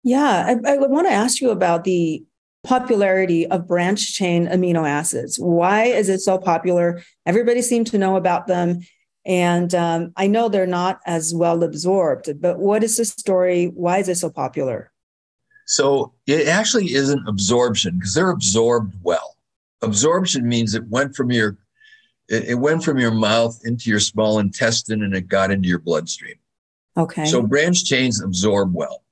Yeah, I want to ask you about the popularity of branched chain amino acids. Why is it so popular? Everybody seems to know about them. And I know they're not as well absorbed, but what is the story? Why is it so popular? So it actually isn't absorption because they're absorbed well. Absorption means it went from your mouth into your small intestine and it got into your bloodstream. So Okay. branched chains absorb well.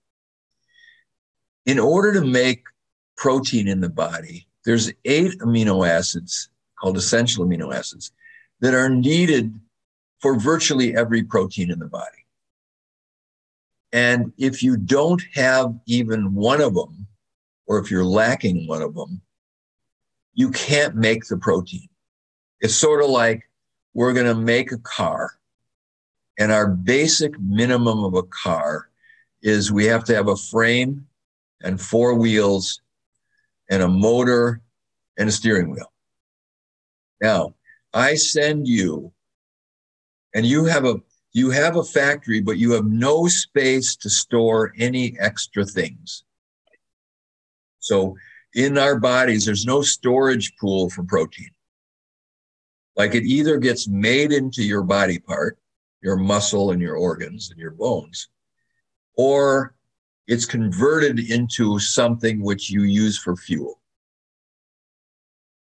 In order to make protein in the body, there's 8 amino acids called essential amino acids that are needed for virtually every protein in the body. And if you don't have even one of them, or if you're lacking one of them, you can't make the protein. It's sort of like we're going to make a car, and our basic minimum of a car is we have to have a frame and 4 wheels and a motor and a steering wheel. Now, I send you, and you have a factory, but you have no space to store any extra things. So in our bodies, there's no storage pool for protein. Like it either gets made into your body part, your muscle and your organs and your bones, or it's converted into something which you use for fuel.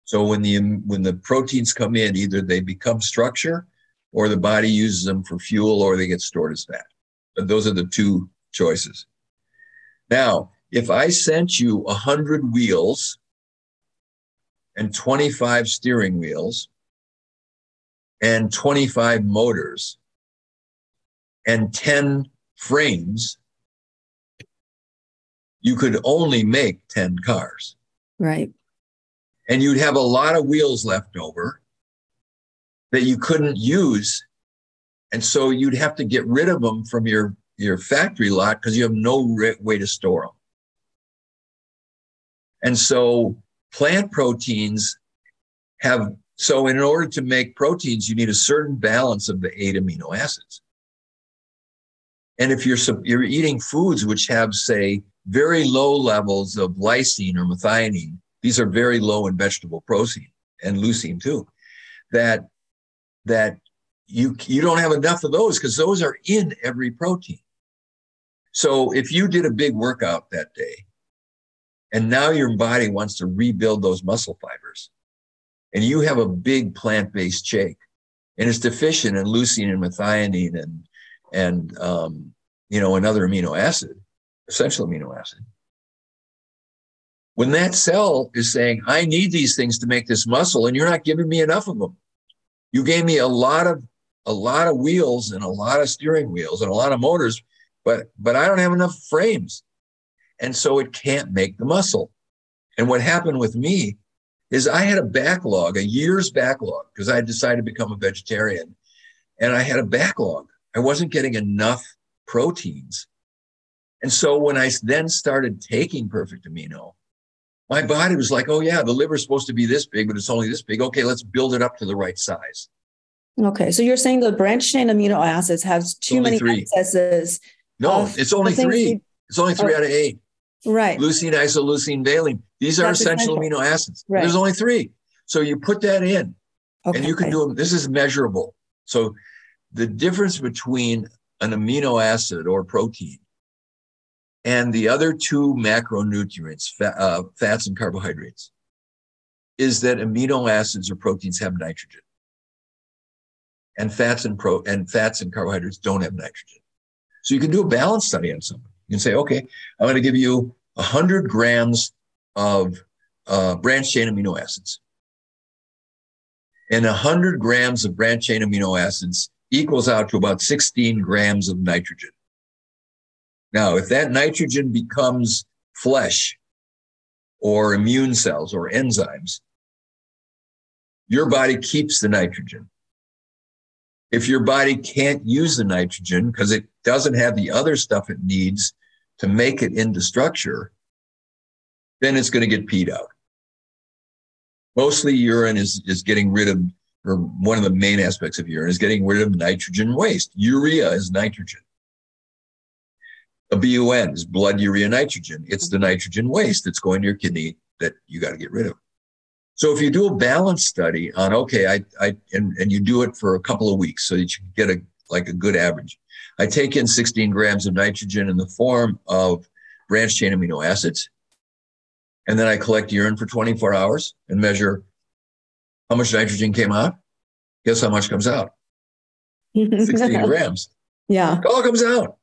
So when the proteins come in, either they become structure or the body uses them for fuel or they get stored as fat. But those are the two choices. Now, if I sent you 100 wheels and 25 steering wheels and 25 motors and 10 frames, you could only make 10 cars. Right. And you'd have a lot of wheels left over that you couldn't use. And so you'd have to get rid of them from your factory lot because you have no way to store them. And so plant proteins so in order to make proteins, you need a certain balance of the 8 amino acids. And if you're eating foods which have, say, very low levels of lysine or methionine, these are very low in vegetable protein and leucine too, that you don't have enough of those because those are in every protein. So if you did a big workout that day and now your body wants to rebuild those muscle fibers and you have a big plant-based shake and it's deficient in leucine and methionine and another amino acid, essential amino acid. When that cell is saying, I need these things to make this muscle, and you're not giving me enough of them. You gave me a lot of wheels and a lot of steering wheels and a lot of motors, but I don't have enough frames. And so it can't make the muscle. And what happened with me is I had a year's backlog, because I had decided to become a vegetarian. And I had a backlog. I wasn't getting enough proteins. And so when I then started taking Perfect Amino, my body was like, oh yeah, the liver's supposed to be this big, but it's only this big. Okay, let's build it up to the right size. Okay. So you're saying the branched chain amino acids has too many excesses. No, it's only 3. It's only 3 out of 8. Right. Leucine, isoleucine, valine. These are essential amino acids. Right. There's only 3. So you put that in and you can do them. This is measurable. So the difference between an amino acid or protein and the other 2 macronutrients, fats and carbohydrates, is that amino acids or proteins have nitrogen. And fats and carbohydrates don't have nitrogen. So you can do a balance study on something. You can say, okay, I'm going to give you 100 grams of branched chain amino acids. And 100 grams of branched chain amino acids equals out to about 16 grams of nitrogen. Now, if that nitrogen becomes flesh or immune cells or enzymes, your body keeps the nitrogen. If your body can't use the nitrogen because it doesn't have the other stuff it needs to make it into structure, then it's going to get peed out. Mostly urine is getting rid of, or one of the main aspects of urine is getting rid of nitrogen waste. Urea is nitrogen. A BUN is blood urea nitrogen. It's the nitrogen waste that's going to your kidney that you got to get rid of. So if you do a balance study on, okay, and you do it for a couple of weeks so that you can get a good average. I take in 16 grams of nitrogen in the form of branched chain amino acids. And then I collect urine for 24 hours and measure how much nitrogen came out. Guess how much comes out? 16 grams. Yeah. It all comes out.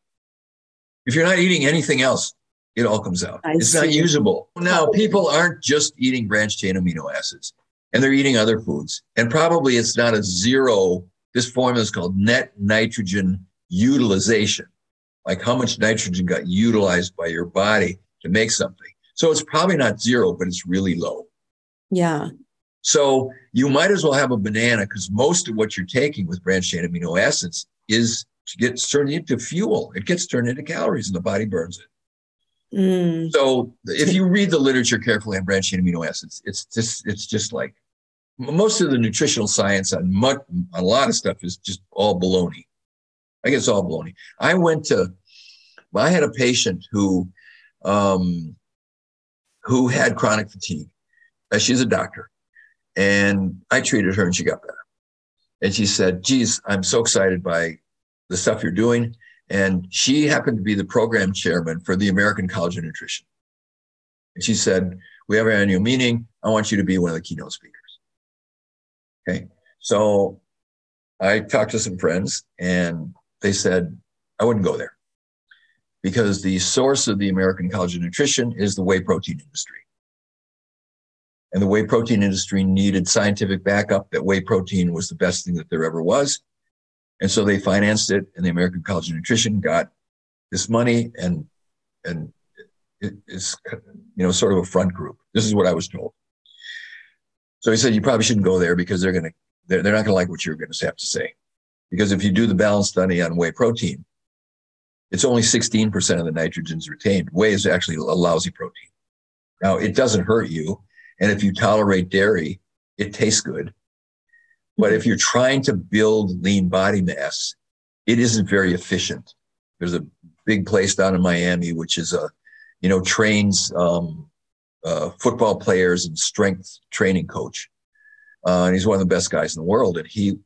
If you're not eating anything else, it all comes out. It's not usable. Now, people aren't just eating branched chain amino acids, and they're eating other foods. And probably it's not a zero. This formula is called net nitrogen utilization, like how much nitrogen got utilized by your body to make something. So it's probably not zero, but it's really low. Yeah. So you might as well have a banana, because most of what you're taking with branched chain amino acids is to get turned into fuel. It gets turned into calories and the body burns it. So if you read the literature carefully on branched chain amino acids, it's just like most of the nutritional science on a lot of stuff is just all baloney. I guess all baloney. I had a patient who had chronic fatigue. She's a doctor, and I treated her and she got better. And she said, geez, I'm so excited by the stuff you're doing. And she happened to be the program chairman for the American College of Nutrition. And she said, we have our annual meeting. I want you to be one of the keynote speakers. Okay. So I talked to some friends and they said, I wouldn't go there because the source of the American College of Nutrition is the whey protein industry. And the whey protein industry needed scientific backup that whey protein was the best thing that there ever was. And so they financed it, and the American College of Nutrition got this money, and it's sort of a front group. This is what I was told. So he said you probably shouldn't go there because they're not going to like what you're going to have to say. Because if you do the balance study on whey protein, it's only 16% of the nitrogen is retained. Whey is actually a lousy protein. Now it doesn't hurt you, and if you tolerate dairy, it tastes good. But if you're trying to build lean body mass, it isn't very efficient. There's a big place down in Miami, which is trains football players and strength training coach. And he's one of the best guys in the world. And he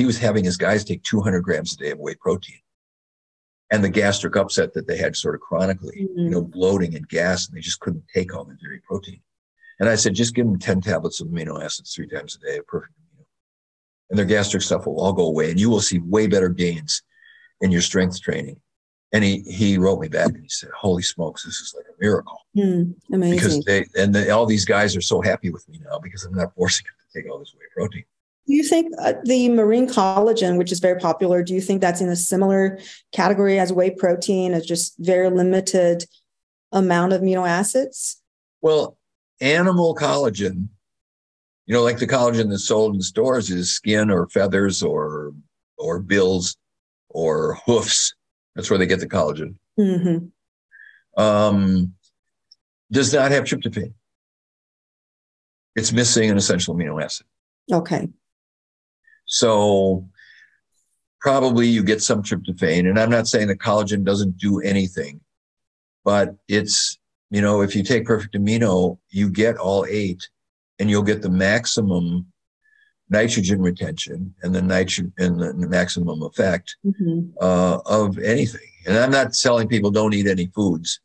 was having his guys take 200 grams a day of whey protein. And the gastric upset that they had sort of chronically, bloating and gas, and they just couldn't take all the dairy protein. And I said, just give them 10 tablets of amino acids 3 times a day of Perfect Amino. And their gastric stuff will all go away, and you will see way better gains in your strength training. And he wrote me back and he said, holy smokes, this is like a miracle. Amazing. Because all these guys are so happy with me now because I'm not forcing them to take all this whey protein. Do you think the marine collagen, which is very popular, do you think that's in a similar category as whey protein, as just very limited amount of amino acids? Well, animal collagen, like the collagen that's sold in stores is skin or feathers or bills or hoofs. That's where they get the collagen. Does not have tryptophan. It's missing an essential amino acid. Okay. So probably you get some tryptophan. And I'm not saying that collagen doesn't do anything, but it's, if you take Perfect Amino, you get all 8. And you'll get the maximum nitrogen retention and the maximum effect of anything. And I'm not telling people don't eat any foods,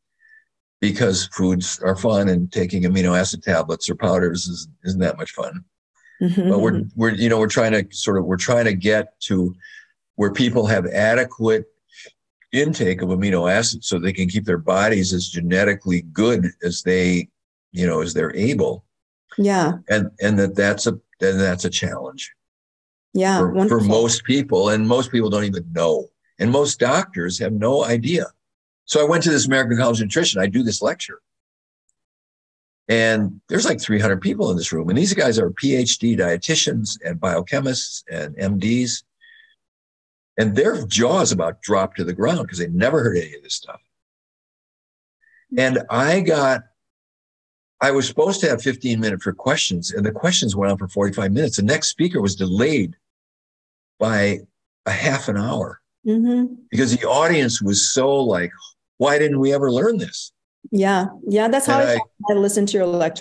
because foods are fun, and taking amino acid tablets or powders isn't that much fun. But we're trying to get to where people have adequate intake of amino acids so they can keep their bodies as genetically good as they're able. Yeah. And that's a challenge. Yeah. For most people, and most people don't even know. And most doctors have no idea. So I went to this American College of Nutrition. I do this lecture. And there's like 300 people in this room. And these guys are PhD dietitians and biochemists and MDs. And their jaws about dropped to the ground because they never heard any of this stuff. And I was supposed to have 15 minutes for questions, and the questions went on for 45 minutes. The next speaker was delayed by a half an hour because the audience was so like, Why didn't we ever learn this? Yeah. Yeah. That's how And I listen to your lectures.